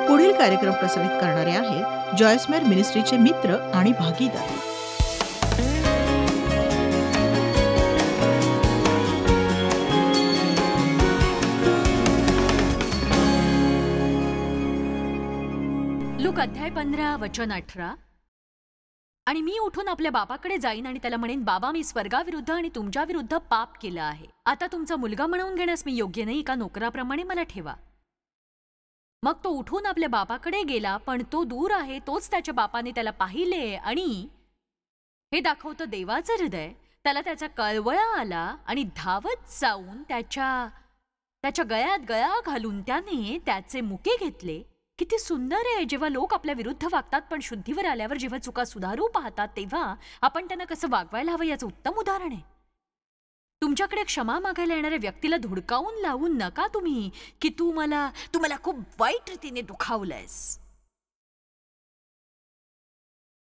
पुढील कार्यक्रम प्रसारित करणारे आहेत जॉयस्मेर मिनिस्ट्रीचे मित्र आणि भागीदार. लूक अध्याय 15 वचन 18. आणि मी उठून आपल्या बापाकडे जाईन आणि त्याला म्हणेन, बाबा, मी स्वर्गाविरुद्ध आणि तुमच्या विरुद्ध पाप केलं आहे. आता तुमचा मुलगा म्हणून घेण्यास मी योग्य नाही, एका नोकराप्रमाणे मला ठेवा. मग तो उठून आपल्या बापाकडे गेला, पण तो दूर आहे तोच त्याच्या बापाने त्याला पाहिले. आणि हे दाखवतं देवाचं हृदय. त्याला त्याचा कळवळा आला आणि धावत जाऊन त्याच्या गळ्यात गळा घालून त्याने त्याचे मुके घेतले. किती सुंदर आहे जेव्हा लोक आपल्या विरुद्ध वागतात, पण शुद्धीवर आल्यावर जेव्हा चुका सुधारू पाहतात तेव्हा आपण त्यांना कसं वागवायला हवं याचं उत्तम उदाहरण आहे. तुमच्याकडे क्षमा मागायला येणाऱ्या व्यक्तीला धुडकावून लावून नका तुम्ही की तू मला खूप वाईट रीतीने दुखावलंयस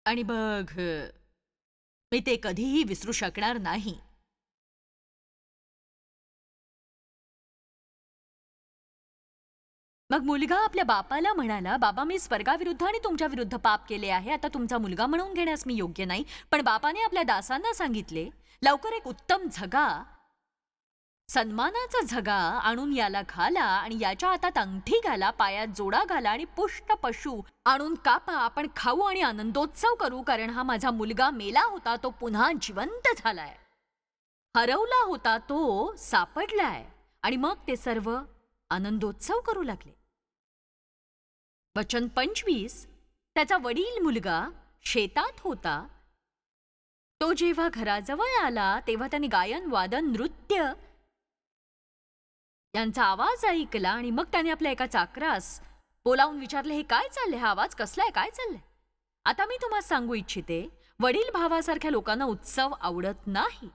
आणि बघ मी ते कधीही विसरू शकणार नाही. मग मुलगा आपल्या बापाला म्हणाला, बाबा, मी स्वर्गाविरुद्ध आणि तुमच्या विरुद्ध पाप केले आहे. आता तुमचा मुलगा म्हणून घेण्यास मी योग्य नाही. पण बापाने आपल्या दासांना सांगितले, लवकर एक उत्तम झगा, सन्मानाचा झगा आणून याला घाला आणि याच्या हातात अंगठी घाला, पायात जोडा घाला आणि पुष्ट पशु आणून कापा. आपण खाऊ आणि आनंदोत्सव करू, कारण हा माझा मुलगा मेला होता, तो पुन्हा जिवंत झालाय. हरवला होता, तो सापडलाय. आणि मग ते सर्व आनंदोत्सव करू लागले. वचन 25. त्याचा वडील मुलगा शेतात होता. तो जेव्हा घराजवळ आला तेव्हा त्याने गायन, वादन, नृत्य यांचा आवाज ऐकला. आणि मग त्याने आपल्या एका चाकरास बोलावून विचारले, हे काय चाललंय? हा आवाज कसलाय? काय चाललंय? आता मी तुम्हाला सांगू इच्छिते, वडील भावासारख्या लोकांना उत्सव आवडत नाही.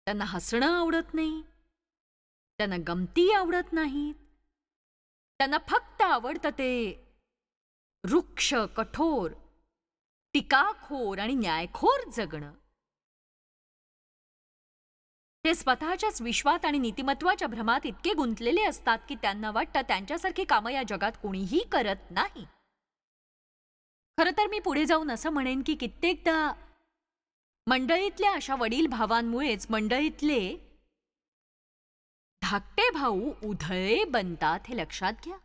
त्यांना हसणं आवडत नाही, त्यांना गमती आवडत नाहीत. त्यांना फक्त आवडतं ते रुक्ष, कठोर, टीकाखोर आणि न्यायखोर जगणं. ते स्वतःच्याच विश्वात आणि नीतिमत्वाच्या भ्रमात इतके गुंतलेले असतात की त्यांना वाटतं त्यांच्यासारखी कामं या जगात कोणीही करत नाही. खरं तर मी पुढे जाऊन असं म्हणेन की कित्येकदा मंडळीतल्या अशा वडील भावांमुळेच मंडळीतले धाकटे भाऊ उधळे बनतात, हे लक्षात घ्या.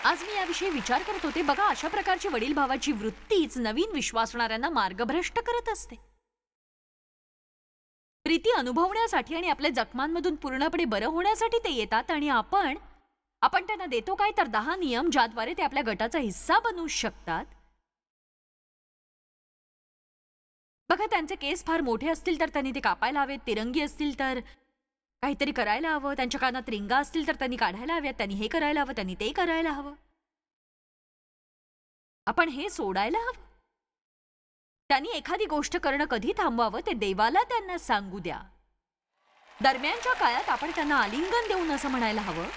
आज मी याविषयी विचार करत होते. बघा, अशा प्रकारची वडील भावाची वृत्तीच नवीन विश्वासणाऱ्यांना मार्गभ्रष्ट करत असते. प्रीती अनुभवण्यासाठी आणि आपल्या जखमांमधून पूर्णपणे बरं होण्यासाठी ते येतात. आणि आपण त्यांना देतो काय तर 10 नियम, ज्याद्वारे ते आपल्या गटाचा हिस्सा बनू शकतात. बघा, त्यांचे केस फार मोठे असतील तर त्यांनी ते कापायला हवेत. तिरंगी असतील तर काहीतरी करायला हवं. त्यांच्या कानात रिंगा असतील तर त्यांनी काढायला हव्यात. त्यांनी हे करायला हवं, त्यांनी ते करायला हवं. आपण हे सोडायला हवं. त्यांनी एखादी गोष्ट करणं कधी थांबवावं ते देवाला त्यांना सांगू द्या. दरम्यानच्या काळात आपण त्यांना आलिंगन देऊन असं म्हणायला हवं,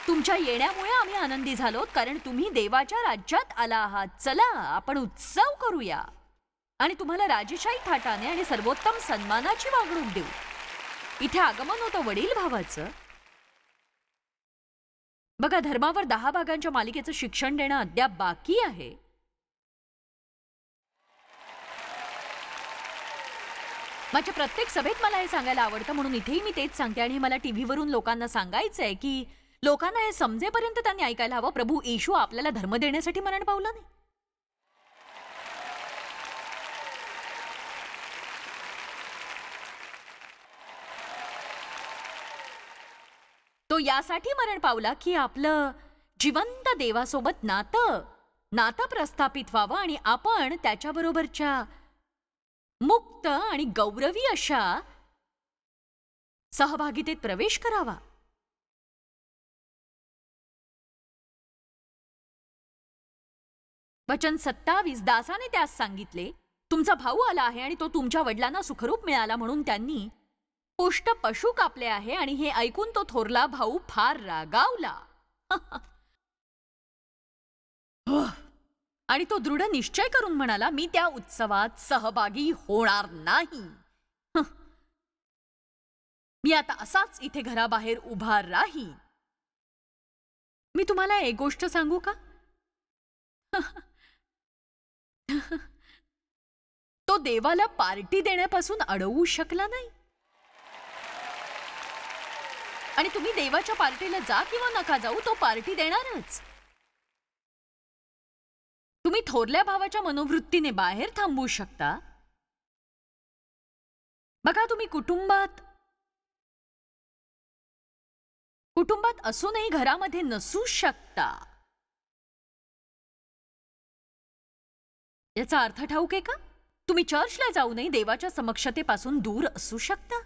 तुमच्या येण्यामुळे आम्ही आनंदी झालोत, कारण तुम्ही देवाच्या राज्यात आला आहात. चला, आपण उत्सव करूया आणि तुम्हाला राजेशाही थाटाने आणि सर्वोत्तम सन्मानाची वागणूक देऊ. इथे आगमन होतं वडील भावाचं. बघा, धर्मावर 10 भागांच्या मालिकेचं शिक्षण देणं अद्याप बाकी आहे. माझ्या प्रत्येक सभेत मला हे सांगायला आवडतं, म्हणून इथेही मी तेच सांगते. आणि मला टीव्हीवरून लोकांना सांगायचंय की लोकांना हे समजेपर्यंत त्यांनी ऐकायला हवं, प्रभू येशू आपल्याला धर्म देण्यासाठी मरण पावला नाही. तो यासाठी मरण पावला की आपलं जिवंत देवासोबत नातं प्रस्थापित व्हावं आणि आपण त्याच्याबरोबरच्या मुक्त आणि गौरवी अशा सहभागितेत प्रवेश करावा. वचन 27. दासाने त्यास सांगितले, तुमचा भाऊ आला आहे आणि तो तुमच्या वडिलांना सुखरूप मिळाला म्हणून त्यांनी पुष्ट पशु कापले आहे. आणि हे ऐकून तो थोरला भाऊ फार रागावला. आणि तो दृढ निश्चय करून म्हणाला, मी त्या उत्सवात सहभागी होणार नाही. मी आता असाच इथे घराबाहेर उभा राहीन. मी तुम्हाला एक गोष्ट सांगू का? तो देवाला पार्टी देण्यापासून अडवू शकला नाही. आणि तुम्ही देवाच्या पार्टीला जा किंवा नका जाऊ, तो पार्टी देणारच. तुम्ही थोरल्या भावाच्या मनोवृत्तीने बाहेर थांबवू शकता. बघा, तुम्ही कुटुंबात असूनही घरामध्ये नसू शकता. याचा अर्थ ठाऊक आहे का? तुम्ही चर्चला जाऊनही देवाच्या समक्षतेपासून दूर असू शकता.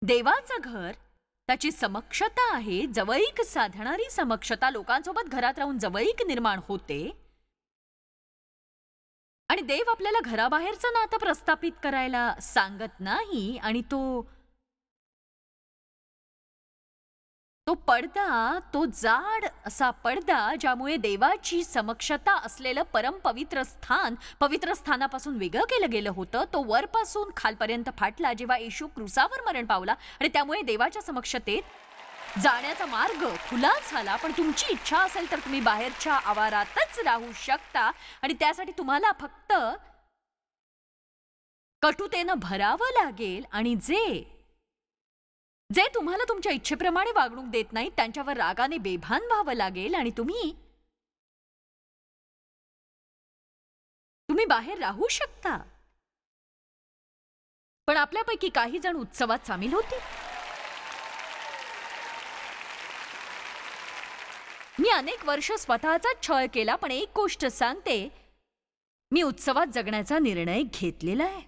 देवाचं घर त्याची समक्षता आहे. जवळीक साधणारी समक्षता लोकांसोबत घरात राहून जवळीक निर्माण होते. आणि देव आपल्याला घराबाहेरचं नातं प्रस्थापित करायला सांगत नाही. आणि तो पडदा, तो जाड असा पडदा ज्यामुळे देवाची समक्षता असलेलं परमपवित्र स्थान पवित्र स्थानापासून वेगळं केलं गेलं होतं, तो वरपासून खालपर्यंत फाटला जेव्हा येशू क्रूसावर मरण पावला. आणि त्यामुळे देवाच्या समक्षतेत जाण्याचा मार्ग खुला झाला. पण तुमची इच्छा असेल तर तुम्ही बाहेरच्या आवारातच राहू शकता. आणि त्यासाठी तुम्हाला फक्त कटुतेनं भरावं लागेल. आणि जे तुम्हाला तुमच्या इच्छेप्रमाणे वागणूक देत नाहीत त्यांच्यावर रागाने बेभान व्हावं लागेल. आणि तुम्ही बाहेर राहू शकता. पण आपल्यापैकी काही जण उत्सवात सामील होतील. मी अनेक वर्ष स्वतःचा छळ केला, पण एक गोष्ट सांगते, मी उत्सवात जगण्याचा निर्णय घेतलेला आहे.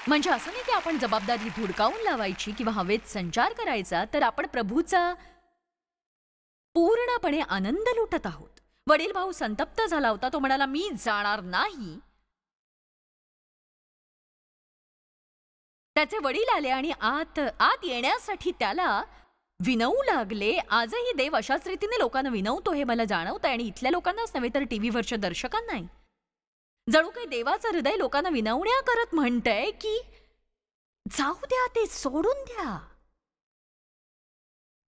म्हणजे असं नाही की आपण जबाबदारी धुडकावून लावायची किंवा हवेत संचार करायचा, तर आपण प्रभूचा पूर्णपणे आनंद लुटत आहोत. वडील भाऊ संतप्त झाला होता. तो म्हणाला, मी जाणार नाही. त्याचे वडील आले आणि आत येण्यासाठी त्याला विनवू लागले. आजही देव अशाच रीतीने लोकांना विनवतो हे मला जाणवतं. आणि इथल्या लोकांनाच नव्हे तर टीव्हीवरच्या दर्शकांनाही. जणू काही देवाचं हृदय लोकांना विनवण्या करत म्हणतंय की जाऊ द्या, ते सोडून द्या,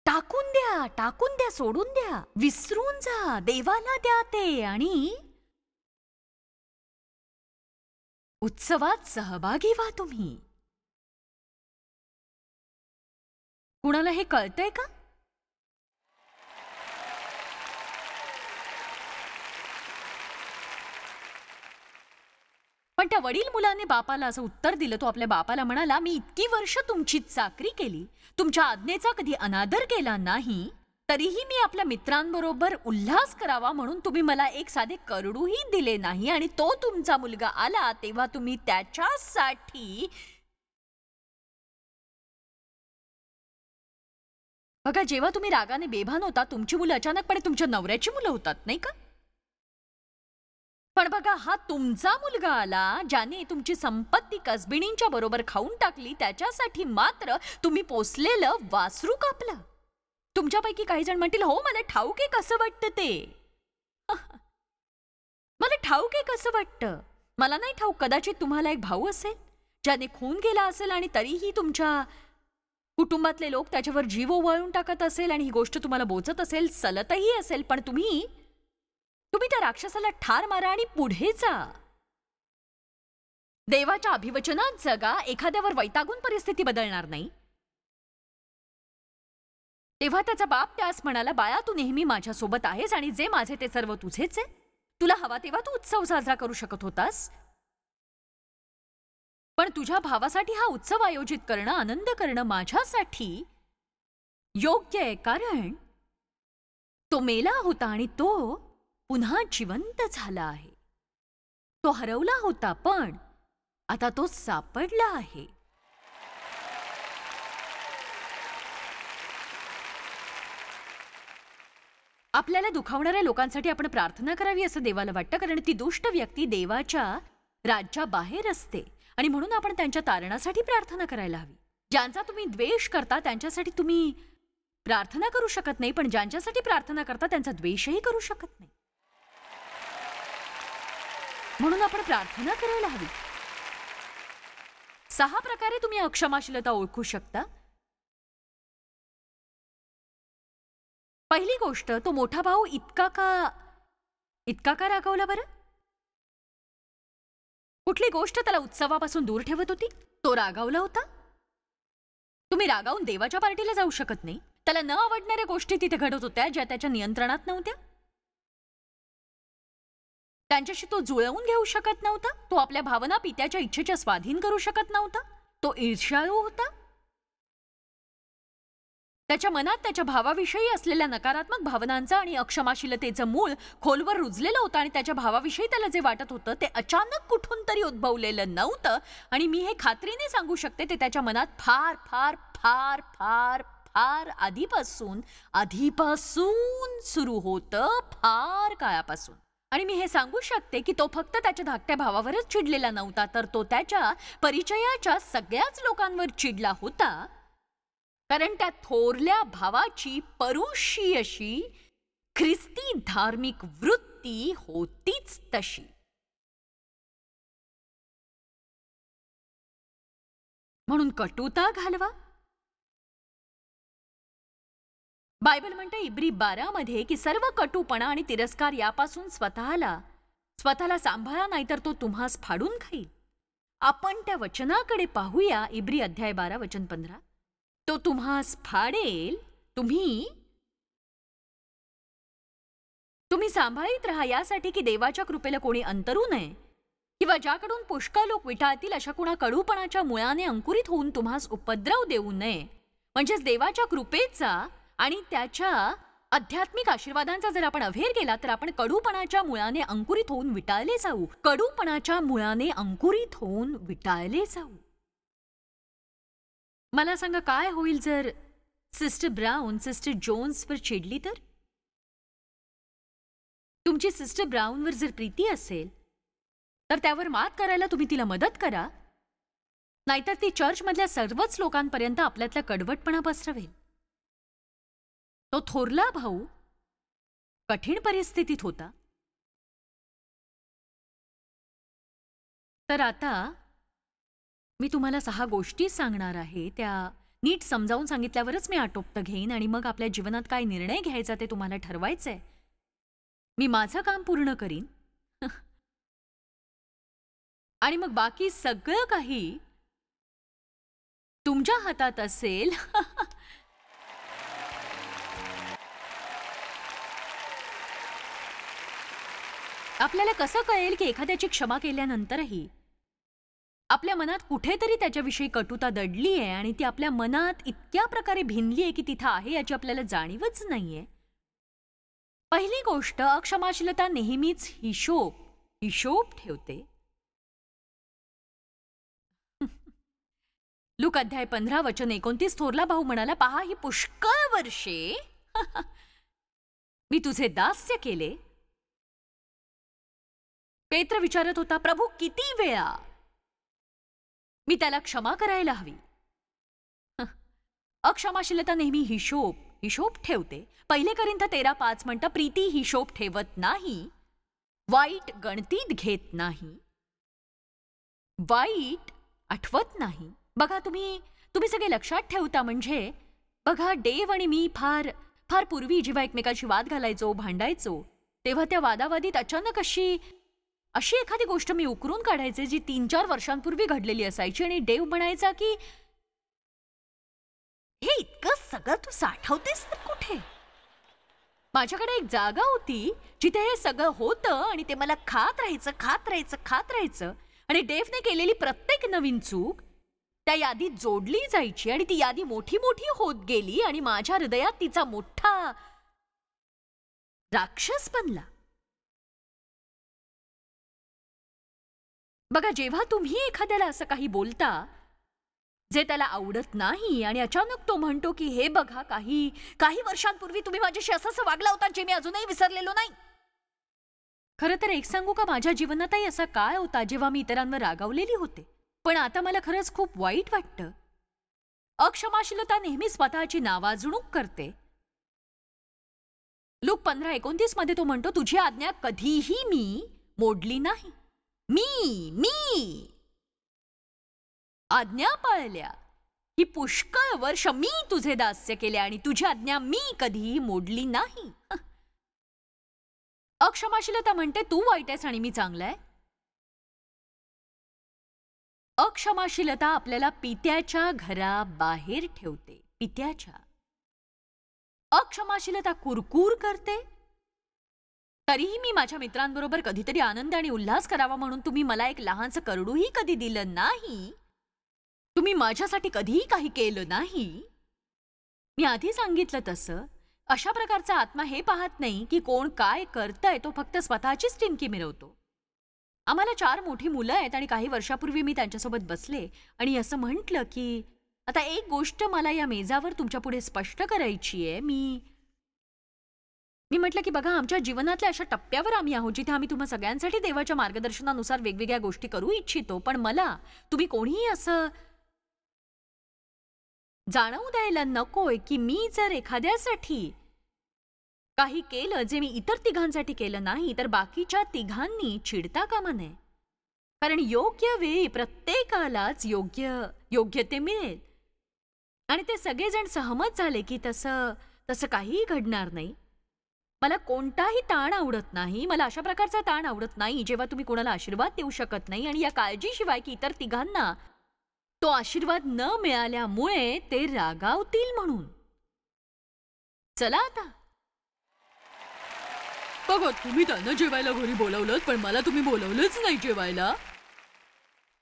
टाकून द्या, सोडून द्या, विसरून जा, देवाला द्या ते आणि उत्सवात सहभागी व्हा तुम्ही. कुणाला हे कळतंय का? पण त्या वडील मुलाने बापाला असं उत्तर दिलं. तो आपल्या बापाला म्हणाला, मी इतकी वर्ष तुमची चाकरी केली, तुमच्या आज्ञेचा कधी अनादर केला नाही, तरीही मी आपल्या मित्रांबरोबर उल्हास करावा म्हणून तुम्ही मला एक साधे करडूही दिले नाही. आणि तो तुमचा मुलगा आला तेव्हा तुम्ही त्याच्यासाठी. बघा, जेव्हा तुम्ही रागाने बेभान होता, तुमची मुलं अचानकपणे तुमच्या नवऱ्याची मुलं होतात, नाही का? पण बघा, हा तुमचा मुलगा आला ज्याने तुमची संपत्ती कसबिणींच्या बरोबर खाऊन टाकली. त्याच्यासाठी मात्र तुम्ही पोसलेलं वासरू कापलं. तुमच्यापैकी काही जण म्हणतील, हो मला ठाऊक आहे कसं वाटतं ते. मला ठाऊक आहे कसं वाटतं. मला नाही ठाऊक. कदाचित तुम्हाला एक भाऊ असेल ज्याने खून केला असेल आणि तरीही तुमच्या कुटुंबातले लोक त्याच्यावर जीव ओवाळून टाकत असेल आणि ही गोष्ट तुम्हाला बोचत असेल, सलतही असेल. पण तुम्ही त्या राक्षसाला ठार मारा आणि पुढे जा. देवाच्या अभिवचनात जगा. एखाद्यावर वैतागून परिस्थिती बदलणार नाही. तेव्हा त्याचा बाप त्यास म्हणाला, बाळा तू नेहमी माझ्यासोबत आहेस आणि जे माझे ते सर्व तुझेच आहे. तुला हवा तेव्हा तू उत्सव साजरा करू शकत होतास. पण तुझ्या भावासाठी हा उत्सव आयोजित करणं, आनंद करणं माझ्यासाठी योग्य आहे. कारण तो मेला होता आणि तो पुन्हा जिवंत झाला आहे. तो हरवला होता पण आता तो सापडला आहे. आपल्याला दुखावणाऱ्या लोकांसाठी आपण प्रार्थना करावी असं देवाला वाटतं, कारण ती दुष्ट व्यक्ती देवाच्या राज्याबाहेर असते आणि म्हणून आपण त्यांच्या तारणासाठी प्रार्थना करायला हवी. ज्यांचा तुम्ही द्वेष करता त्यांच्यासाठी तुम्ही प्रार्थना करू शकत नाही, पण ज्यांच्यासाठी प्रार्थना करता त्यांचा द्वेषही करू शकत नाही. म्हणून आपण प्रार्थना करायला हवी. 6 प्रकारे तुम्ही अक्षमाशीलता ओळखू शकता. पहिली गोष्ट, तो मोठा भाऊ इतका का रागावला बरं? कुठली गोष्ट त्याला उत्सवापासून दूर ठेवत होती? तो रागावला होता. तुम्ही रागावून देवाच्या पार्टीला जाऊ शकत नाही. त्याला न आवडणाऱ्या गोष्टी तिथे घडत होत्या ज्या त्याच्या नियंत्रणात नव्हत्या. त्यांच्याशी तो जुळवून घेऊ शकत नव्हता. तो आपल्या भावना पित्याच्या इच्छेच्या स्वाधीन करू शकत नव्हता. तो ईर्ष्याळू होता. त्याच्या मनात त्याच्या भावाविषयी असलेल्या नकारात्मक भावनांचं आणि अक्षमाशीलतेचं मूळ खोलवर रुजलेलं होतं आणि त्याच्या भावाविषयी त्याला जे वाटत होतं ते अचानक कुठून तरी उद्भवलेलं नव्हतं. आणि मी हे खात्रीने सांगू शकते, ते त्याच्या मनात फार फार फार फार फार आधीपासून सुरू होतं, फार काळापासून. आणि मी हे सांगू शकते की तो फक्त त्याच्या धाकट्या भावावरच चिडलेला नव्हता, तर तो त्याच्या परिचयाच्या सगळ्याच लोकांवर चिडला होता. कारण त्या थोरल्या भावाची परुषी अशी ख्रिस्ती धार्मिक वृत्ती होतीच तशी. म्हणून कटुता घालवा. बायबल म्हणते इब्री 12 मध्ये की सर्व कटुपणा आणि तिरस्कार यापासून स्वतःला सांभाळा, नाहीतर तो तुम्हास फाडून खाईल. आपण त्या वचनाकडे पाहूया. इब्री अध्याय 12 वचन 15. तो तुम्हास फाडेल. तुम्ही सांभाळीत राहा यासाठी की देवाच्या कृपेला कोणी अंतरू नये, किंवा ज्याकडून पुष्कळ लोक विटाळतील अशा कुणा कडूपणाच्या मुळाने अंकुरित होऊन तुम्हास उपद्रव देऊ नये. म्हणजेच देवाच्या कृपेचा आणि त्याच्या आध्यात्मिक आशीर्वादांचा जर आपण अव्हेर केला तर आपण कडूपणाच्या मुळाने अंकुरित होऊन विटाळले जाऊ. कडूपणाच्या मुळाने अंकुरित होऊन विटाळले जाऊ. मला सांगा, काय होईल जर सिस्टर ब्राउन सिस्टर जोन्सवर चिडली तर? तुमची सिस्टर ब्राउनवर जर प्रीती असेल तर त्यावर मात करायला तुम्ही तिला मदत करा, नाहीतर ती चर्चमधल्या सर्वच लोकांपर्यंत आपल्यातला कडवटपणा पसरवेल. तो थोरला भाऊ कठीण परिस्थितीत होता. तर आता मी तुम्हाला 6 गोष्टी सांगणार आहे. त्या नीट समजावून सांगितल्यावरच मी आटोपतं घेईन आणि मग आपल्या जीवनात काय निर्णय घ्यायचा ते तुम्हाला ठरवायचंय. मी माझं काम पूर्ण करीन आणि मग बाकी सगळं काही तुमच्या हातात असेल. आपल्याला कसं कळेल की एखाद्याची क्षमा केल्यानंतरही आपल्या मनात कुठेतरी त्याच्याविषयी कटुता दडली आहे आणि ती आपल्या मनात इतक्या प्रकारे भिनली आहे की तिथं आहे याची आपल्याला जाणीवच नाहीये. पहिली गोष्ट, अक्षमाशीलता नेहमीच हिशोब ठेवते. लूक अध्याय 15 वचन 29. थोरला भाऊ म्हणाला, पहा ही पुष्कळ वर्षे मी तुझे दास्य केले. पेत्र विचारत होता, प्रभू किती वेळा मी त्याला क्षमा करायला हवी? अक्षमाशीलता नेहमी हिशोब ठेवते. 1 कोरिन्थ 13:5 म्हणतं, प्रीती हिशोब ठेवत नाही, वाईट गणतीत घेत नाही, वाईट आठवत नाही. बघा, तुम्ही सगळे लक्षात ठेवता. म्हणजे बघा, डेव आणि मी फार पूर्वी जेव्हा एकमेकांशी वाद घालायचो, भांडायचो, तेव्हा त्या वादावादीत अचानक अशी एखादी गोष्ट मी उकरून काढायचे जी 3-4 वर्षांपूर्वी घडलेली असायची आणि देव म्हणायचा की हे इतकं सगळं तू साठवतेस तर कुठे? माझ्याकडे एक जागा होती जिथे हे सगळं होतं आणि ते मला खात राहायचं आणि डेवने केलेली प्रत्येक नवीन चूक त्या यादीत जोडली जायची आणि ती यादी मोठी होत गेली आणि माझ्या हृदयात तिचा मोठा राक्षस बनला. बघा, जेव्हा तुम्ही एखाद्याला असं काही बोलता जे त्याला आवडत नाही आणि अचानक तो म्हणतो की हे बघा, काही वर्षांपूर्वी तुम्ही माझ्याशी असं वागला होता जे मी अजूनही विसरलेलो नाही. खरं तर एक सांगू का, माझ्या जीवनातही असा काळ होता जेव्हा मी इतरांवर रागावलेली होते. पण आता मला खरंच खूप वाईट वाटतं अक्षमाशीलता नेहमी स्वतःची नावाजणूक करते. लूक 15:29 मध्ये तो म्हणतो, तुझी आज्ञा कधीही मी मोडली नाही. मी आज्ञा पाळल्या. ही पुष्कळ वर्ष मी तुझे दास्य केले आणि तुझी आज्ञा मी कधीही मोडली नाही. अक्षमाशीलता म्हणते तू वाईट आहेस आणि मी चांगला आहे. अक्षमाशीलता आपल्याला पित्याच्या घराबाहेर ठेवते. पित्याच्या. अक्षमाशीलता कुरकुर करते. तरीही मी माझ्या मित्रांबरोबर कधीतरी आनंद आणि उल्हास करावा म्हणून तुम्ही मला एक लहानसं करडूही कधी दिलं नाही. तुम्ही माझ्यासाठी कधीही काही केलं नाही. मी आधी सांगितलं तसं अशा प्रकारचा आत्मा हे पाहत नाही की कोण काय करतंय, तो फक्त स्वतःचीच टिमकी मिरवतो. आम्हाला 4 मोठी मुलं आहेत आणि काही वर्षापूर्वी मी त्यांच्यासोबत बसले आणि असं म्हटलं की आता एक गोष्ट मला या मेजावर तुमच्या पुढे स्पष्ट करायची आहे. मी म्हटलं की बघा, आमच्या जीवनातल्या अशा टप्प्यावर आम्ही आहोत जिथे आम्ही तुम्हा सगळ्यांसाठी देवाच्या मार्गदर्शनानुसार वेगवेगळ्या गोष्टी करू इच्छितो. पण मला तुम्ही कोणीही असं जाणवू द्यायला नकोय की मी जर एखाद्यासाठी काही केलं जे मी इतर तिघांसाठी केलं नाही तर बाकीच्या तिघांनी चिडता कामा नये. कारण योग्य वेळी प्रत्येकालाच योग्य ते मिळेल. आणि ते सगळेजण सहमत झाले की तसं काहीही घडणार नाही. मला कोणताही ताण आवडत नाही. मला अशा प्रकारचा ताण आवडत नाही जेव्हा तुम्ही कोणाला आशीर्वाद देऊ शकत नाही आणि या काळजीशिवाय की इतर तिघांना तो आशीर्वाद न मिळाल्यामुळे ते रागावतील म्हणून. चला आता बघा, तुम्ही त्यांना जेवायला घरी बोलवलं पण मला तुम्ही बोलवलंच नाही जेवायला.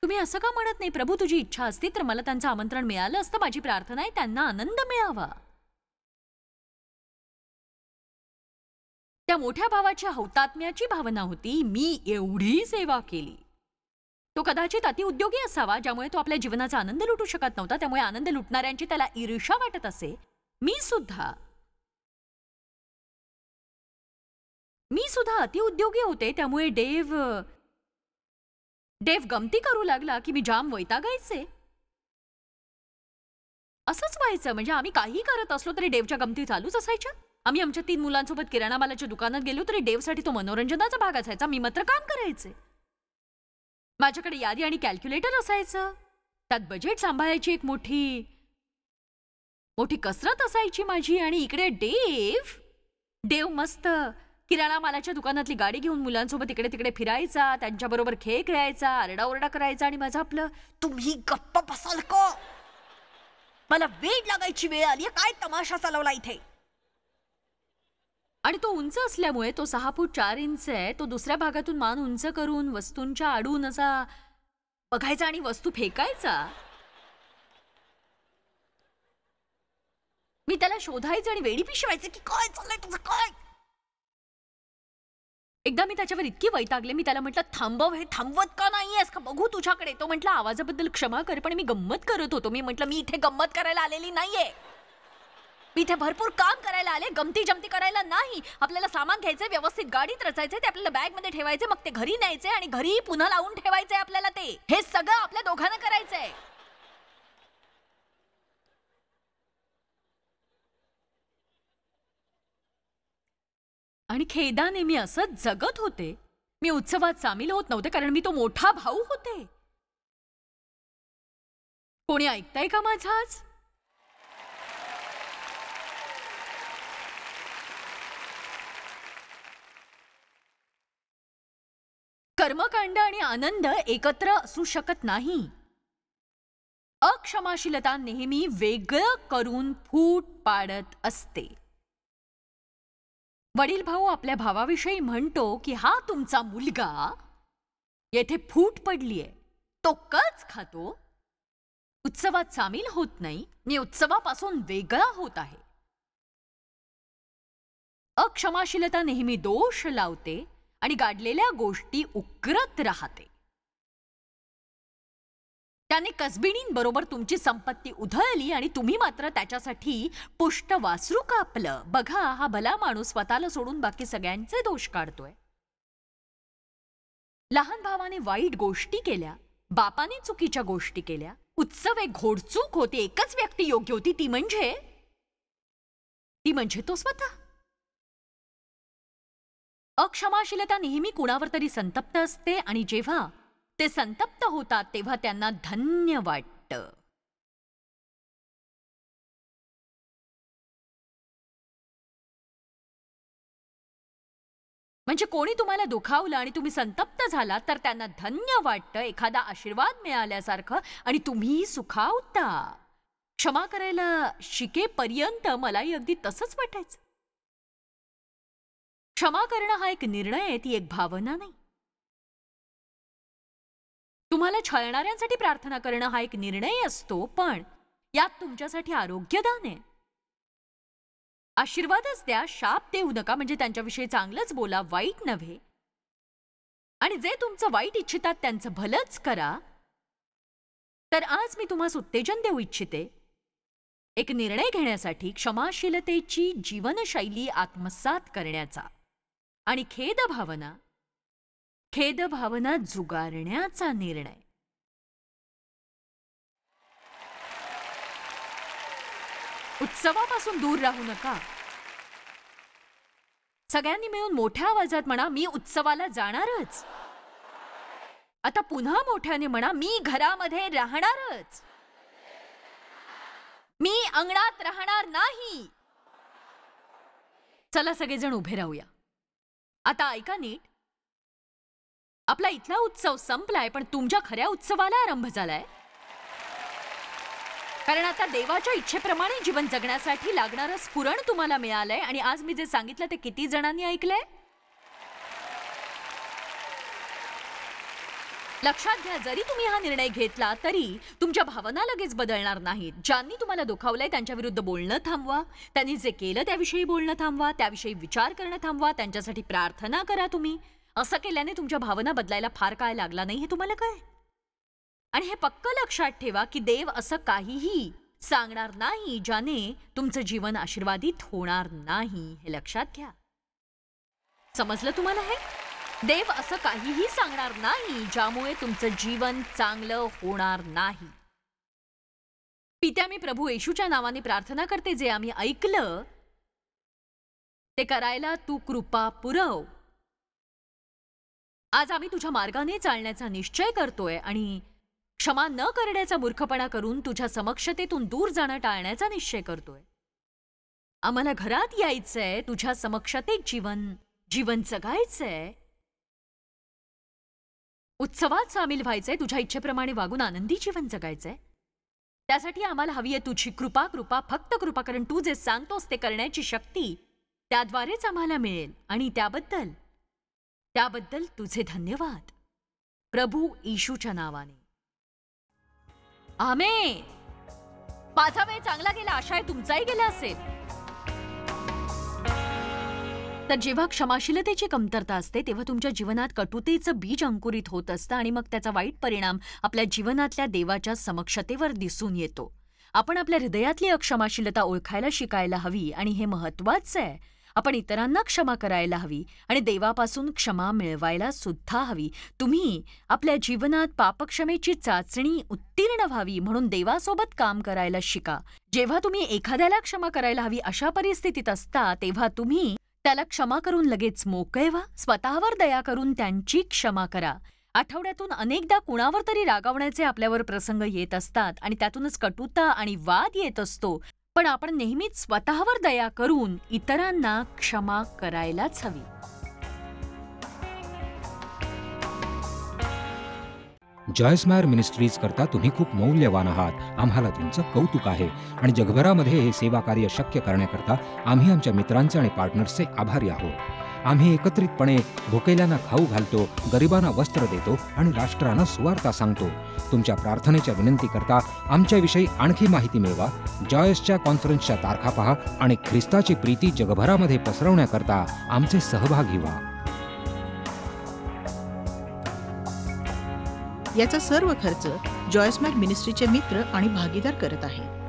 तुम्ही असं का म्हणत नाही, प्रभू तुझी इच्छा असती तर मला त्यांचं आमंत्रण मिळालं असतं. माझी प्रार्थना आहे त्यांना आनंद मिळावा. त्या मोठ्या भावाच्या हौतात्म्याची भावना होती. मी एवढी सेवा केली. तो कदाचित अतिउद्योगी असावा ज्यामुळे तो आपल्या जीवनाचा आनंद लुटू शकत नव्हता. त्यामुळे आनंद लुटणाऱ्यांची त्याला ईर्ष्या वाटत असे. मी सुद्धा अतिउद्योगी होते. त्यामुळे डेव गमती करू लागला की मी जाम वैतागायचे. असंच व्हायचं. म्हणजे आम्ही काही करत असलो तरी डेवच्या गमती चालूच असायच्या. आम्ही आमच्या 3 मुलांसोबत किराणा मालाच्या दुकानात गेलो तरी डेवसाठी तो मनोरंजनाचा भाग असायचा. मी मात्र काम करायचे. माझ्याकडे यादी आणि कॅल्क्युलेटर असायचं. त्यात बजेट सांभाळायची एक मोठी कसरत असायची माझी. आणि इकडे डेव मस्त किराणा मालाच्या दुकानातली गाडी घेऊन मुलांसोबत इकडे तिकडे फिरायचा, त्यांच्याबरोबर खेळ खेळायचा, आरडाओरडा करायचा. आणि माझं आपलं, तुम्ही गप्प बसाल का? मला वेळ लागायची वेळ आली. काय तमाशा चालवला इथे. आणि तो उंच असल्यामुळे, तो 6 फूट 4 इंच आहे, तो दुसऱ्या भागातून मान उंच करून वस्तूंच्या आडून असा बघायचा आणि वस्तू फेकायचा. मी त्याला शोधायचं आणि वेडी पिशवायचे की काय चाललंय तुझं काय. एकदा मी त्याच्यावर इतकी वैतागले, मी त्याला म्हटलं थांबव, हे थांबवत का नाहीयेस का बघू तुझ्याकडे. तो म्हटला आवाजाबद्दल क्षमा कर पण मी गंमत करत होतो. मी म्हटलं मी इथे गंमत करायला आलेली नाहीये. मी इथे भरपूर काम करायला आले, गमती जमती करायला नाही. आपल्याला सामान घ्यायचंय, व्यवस्थित गाडीत रचायचंय, ते आपल्याला बॅग मध्ये ठेवायचे, मग ते घरी न्यायचे आणि घरी पुन्हा लावून ठेवायचंय आपल्याला. हे सगळं आपल्या दोघांना करायचंय. आणि खेदाने मी असंच जगत होते. मी उत्सवात सामील होत नव्हते कारण मी तो मोठा भाऊ होते. कोणी ऐकताय का माझं आज? कर्मकांड आणि आनंद एकत्र असू शकत नाही. अक्षमाशीलता नेहमी वेगळं करून फूट पाडत असते. वडील भाऊ आपल्या भावाविषयी म्हणतो की हा तुमचा मुलगा येथे फूट पडलीये, तो कच खातो, उत्सवात सामील होत नाही, मी उत्सवापासून वेगळा होत आहे. अक्षमाशीलता नेहमी दोष लावते आणि गाडलेल्या गोष्टी उकरत राहते. त्याने कसबिणींबरोबर तुमची संपत्ती उधळली आणि तुम्ही मात्र त्याच्यासाठी पुष्ट वासरू कापलं. बघा, हा भला माणूस स्वतःला सोडून बाकी सगळ्यांचे दोष काढतोय. लहान भावाने वाईट गोष्टी केल्या, बापाने चुकीच्या गोष्टी केल्या, उत्सव एक घोडचूक होती. एकच व्यक्ती योग्य होती, ती म्हणजे तो स्वतः. अक्षमाशीलता नेहमी कुणावर तरी संतप्त असते आणि जेव्हा ते संतप्त होतात तेव्हा त्यांना धन्य वाटतं. म्हणजे कोणी तुम्हाला दुखावलं आणि तुम्ही संतप्त झालात तर त्यांना धन्य वाटतं, एखादा आशीर्वाद मिळाल्यासारखं, आणि तुम्ही सुखावता. क्षमा करायला शिकेपर्यंत मलाही अगदी तसंच वाटायचं. क्षमा करणं हा एक निर्णय आहे, ती एक भावना नाही. तुम्हाला छळणाऱ्यांसाठी प्रार्थना करणं हा एक निर्णय असतो, पण यात तुमच्यासाठी आरोग्यदान आहे. आशीर्वादच द्या, शाप देऊ नका. म्हणजे त्यांच्याविषयी चांगलंच बोला, वाईट नव्हे. आणि जे तुमचं वाईट इच्छितात त्यांचं भलंच करा. तर आज मी तुम्हाला उत्तेजन देऊ इच्छिते एक निर्णय घेण्यासाठी, क्षमाशीलतेची जीवनशैली आत्मसात करण्याचा आणि खेदभावना जुगारण्याचा निर्णय. उत्सवापासून दूर राहू नका. सगळ्यांनी मिळून मोठ्या आवाजात म्हणा, मी उत्सवाला जाणारच. आता पुन्हा मोठ्याने म्हणा, मी घरामध्ये राहणारच. मी अंगणात राहणार नाही. चला सगळेजण उभे राहूया. आता ऐका नीट. आपला इथला उत्सव संपलाय, पण तुमच्या खऱ्या उत्सवाला आरंभ झालाय. कारण आता देवाच्या इच्छेप्रमाणे जीवन जगण्यासाठी लागणारं स्फुरण तुम्हाला मिळालंय. आणि आज मी जे सांगितलं ते किती जणांनी ऐकलंय? लक्षात घ्या, जरी तुम्ही हा निर्णय घेतला तरी तुमच्या भावना लगेच बदलणार नाहीत. ज्यांनी तुम्हाला दुखावलंय त्यांच्या विरुद्ध बोलणं थांबवा. त्यांनी जे केलं त्याविषयी बोलणं थांबवा. त्याविषयी विचार करणं थांबवा. त्यांच्यासाठी प्रार्थना करा. तुम्ही असं केल्याने तुमच्या भावना बदलायला फार काय लागला नाही, हे तुम्हाला कळेल. आणि हे पक्क लक्षात ठेवा की देव असं काहीही सांगणार नाही ज्याने तुमचं जीवन आशीर्वादित होणार नाही. हे लक्षात घ्या. समजलं तुम्हाला हे? देव असं काहीही सांगणार नाही ज्यामुळे तुमचं जीवन चांगलं होणार नाही. पित्या, मी प्रभू येशूच्या नावाने प्रार्थना करते, जे आम्ही ऐकलं ते करायला तू कृपा पुरव. आज आम्ही तुझ्या मार्गाने चालण्याचा निश्चय करतोय आणि क्षमा न करण्याचा मूर्खपणा करून तुझ्या समक्षतेतून दूर जाणं टाळण्याचा निश्चय करतोय. आम्हाला घरात यायचंय, तुझ्या समक्षतेत जीवन जगायचंय, उत्सवात सामील व्हायचंय, तुझ्या इच्छेप्रमाणे वागून आनंदी जीवन जगायचंय. त्यासाठी आम्हाला हवी आहे तुझी कृपा. फक्त कृपा. कारण तू जे सांगतोस ते करण्याची शक्ती त्याद्वारेच आम्हाला मिळेल. आणि त्याबद्दल तुझे धन्यवाद प्रभू येशूच्या नावाने. आमेन. माझा वेळ चांगला गेला, आशा आहे तुमचाही गेला असेल. तर जेव्हा क्षमाशीलतेची कमतरता असते तेव्हा तुमच्या जीवनात कटुतेचं बीज अंकुरित होत असतं आणि मग त्याचा वाईट परिणाम आपल्या जीवनातल्या देवाच्या समक्षतेवर दिसून येतो. आपण आपल्या हृदयातली अक्षमाशीलता ओळखायला शिकायला हवी आणि हे महत्वाचं आहे. आपण इतरांना क्षमा करायला हवी आणि देवापासून क्षमा मिळवायला सुद्धा हवी. तुम्ही आपल्या जीवनात पापक्षमेची चाचणी उत्तीर्ण व्हावी म्हणून देवासोबत काम करायला शिका. जेव्हा तुम्ही एखाद्याला क्षमा करायला हवी अशा परिस्थितीत असता तेव्हा तुम्ही त्याला क्षमा करून लगेच मोकळे व्हा. स्वतःवर दया करून त्यांची क्षमा करा. आठवड्यातून अनेकदा कुणावर तरी रागावण्याचे आपल्यावर प्रसंग येत असतात आणि त्यातूनच कटुता आणि वाद येत असतो. पण आपण नेहमीच स्वतःवर दया करून इतरांना क्षमा करायलाच हवी. जॉयस्मायर मिनिस्ट्रीज करता तुम्ही खूप मौल्यवान आहात. आम्हाला तुमचं कौतुक आहे आणि जगभरामध्ये हे सेवा कार्य शक्य करण्याकरता आम्ही आमच्या मित्रांचे आणि पार्टनर्सचे आभारी आहोत. आम्ही एकत्रितपणे भुकेल्यांना खाऊ घालतो, गरिबांना वस्त्र देतो आणि राष्ट्रांना सुवार्ता सांगतो. तुमच्या प्रार्थनेच्या विनंती करता आमच्याविषयी आणखी माहिती मिळवा. जॉयसच्या कॉन्फरन्सच्या तारखा पहा आणि ख्रिस्ताची प्रीती जगभरामध्ये पसरवण्याकरता आमचे सहभागी व्हा. याचा सर्व खर्च जॉयस्मायर मिनिस्ट्रीचे मित्र आणि भागीदार करत आहेत.